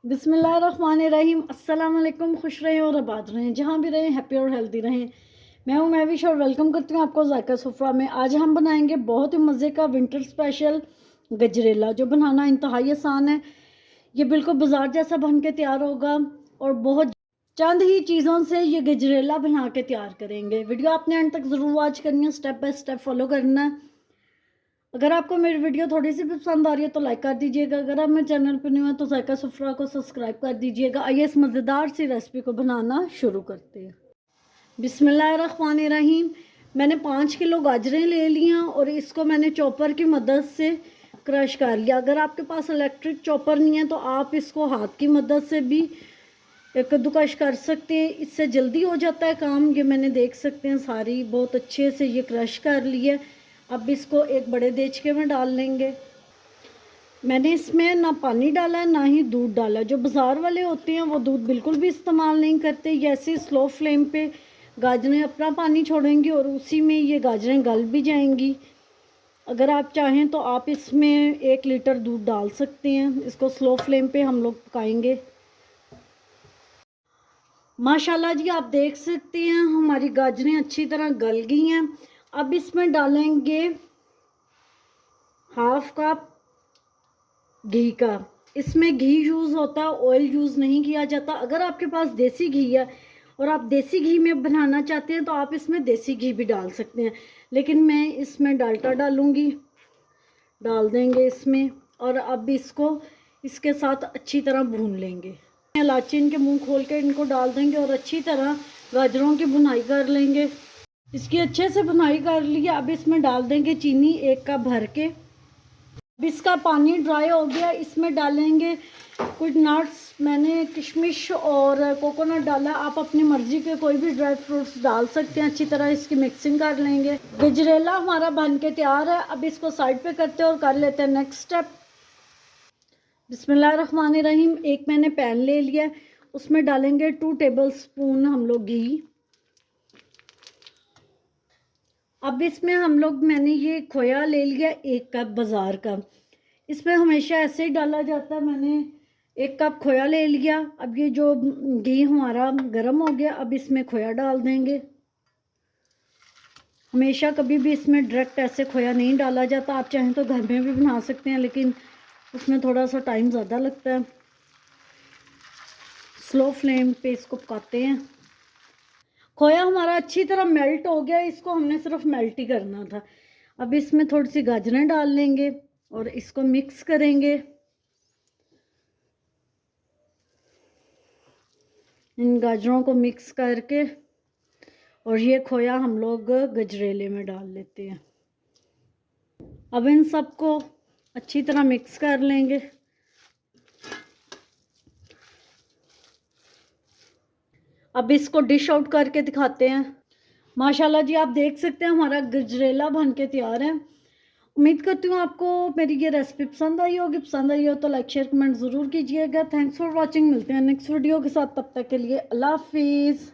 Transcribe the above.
बिस्मिल्लाहिर्रहमानिर्रहीम। अस्सलाम वालेकुम। खुश रहें और आबाद रहें, जहाँ भी रहें हैप्पी और हेल्दी रहें। मैं हूँ महविश और वेलकम करती हूँ आपको जायका सुफ्रा में। आज हम बनाएंगे बहुत ही मज़े का विंटर स्पेशल गजरेला, जो बनाना इंतहाई आसान है। ये बिल्कुल बाजार जैसा बन के तैयार होगा और बहुत चंद ही चीज़ों से ये गजरेला बना के तैयार करेंगे। वीडियो आपने अंत तक ज़रूर वॉच करनी है, स्टेप बाय स्टेप फॉलो करना है। अगर आपको मेरी वीडियो थोड़ी सी भी पसंद आ रही है तो लाइक कर दीजिएगा। अगर आप मेरे चैनल पर न्यू है तो जायका सुफ्रा को सब्सक्राइब कर दीजिएगा। आइए इस मज़ेदार सी रेसिपी को बनाना शुरू करते हैं। बिस्मिल्लाहिर्रहमानिर्रहीम। मैंने 5 किलो गाजरें ले ली हैं और इसको मैंने चॉपर की मदद से क्रश कर लिया। अगर आपके पास इलेक्ट्रिक चॉपर नहीं है तो आप इसको हाथ की मदद से भी कद्दूकश कर सकते हैं, इससे जल्दी हो जाता है काम। ये मैंने देख सकते हैं सारी बहुत अच्छे से ये क्रश कर ली है। अब इसको एक बड़े देचके में डाल लेंगे। मैंने इसमें ना पानी डाला ना ही दूध डाला। जो बाज़ार वाले होते हैं वो दूध बिल्कुल भी इस्तेमाल नहीं करते। ये ऐसे स्लो फ्लेम पे गाजरें अपना पानी छोड़ेंगी और उसी में ये गाजरें गल भी जाएंगी। अगर आप चाहें तो आप इसमें 1 लीटर दूध डाल सकते हैं। इसको स्लो फ्लेम पे हम लोग पकाएंगे। माशाल्लाह जी, आप देख सकते हैं हमारी गाजरें अच्छी तरह गल गई हैं। अब इसमें डालेंगे हाफ कप घी का। इसमें घी यूज़ होता है, ऑयल यूज़ नहीं किया जाता। अगर आपके पास देसी घी है और आप देसी घी में बनाना चाहते हैं तो आप इसमें देसी घी भी डाल सकते हैं, लेकिन मैं इसमें डालडा डालूँगी। डाल देंगे इसमें और अब इसको इसके साथ अच्छी तरह भून लेंगे। इलायची इनके मुंह खोल के इनको डाल देंगे और अच्छी तरह गाजरों की भुनाई कर लेंगे। इसकी अच्छे से भुनाई कर ली है। अब इसमें डाल देंगे चीनी 1 कप भर के। अब इसका पानी ड्राई हो गया, इसमें डालेंगे कुछ नट्स। मैंने किशमिश और कोकोनट डाला। आप अपनी मर्ज़ी के कोई भी ड्राई फ्रूट्स डाल सकते हैं। अच्छी तरह इसकी मिक्सिंग कर लेंगे। गजरेला हमारा बन के तैयार है। अब इसको साइड पे करते हैं और कर लेते हैं नेक्स्ट स्टेप। बिस्मिल्लाहिर्रहमानिर्रहीम। एक मैंने पैन ले लिया, उसमें डालेंगे 2 टेबलस्पून हम लोग घी। अब इसमें हम लोग मैंने ये खोया ले लिया 1 कप बाज़ार का। इसमें हमेशा ऐसे ही डाला जाता है। मैंने 1 कप खोया ले लिया। अब ये जो घी हमारा गर्म हो गया, अब इसमें खोया डाल देंगे। हमेशा कभी भी इसमें डायरेक्ट ऐसे खोया नहीं डाला जाता। आप चाहें तो घर में भी बना सकते हैं, लेकिन उसमें थोड़ा सा टाइम ज़्यादा लगता है। स्लो फ्लेम पे इसको पकाते हैं। खोया हमारा अच्छी तरह मेल्ट हो गया, इसको हमने सिर्फ मेल्ट ही करना था। अब इसमें थोड़ी सी गाजरें डाल लेंगे और इसको मिक्स करेंगे। इन गाजरों को मिक्स करके और ये खोया हम लोग गजरेले में डाल लेते हैं। अब इन सबको अच्छी तरह मिक्स कर लेंगे। अब इसको डिश आउट करके दिखाते हैं। माशाल्लाह जी, आप देख सकते हैं हमारा गजरेला बन के तैयार है। उम्मीद करती हूँ आपको मेरी ये रेसिपी पसंद आई होगी। पसंद आई हो तो लाइक शेयर कमेंट ज़रूर कीजिएगा। Thanks for watching. मिलते हैं नेक्स्ट वीडियो के साथ, तब तक के लिए अल्लाह हाफिज़।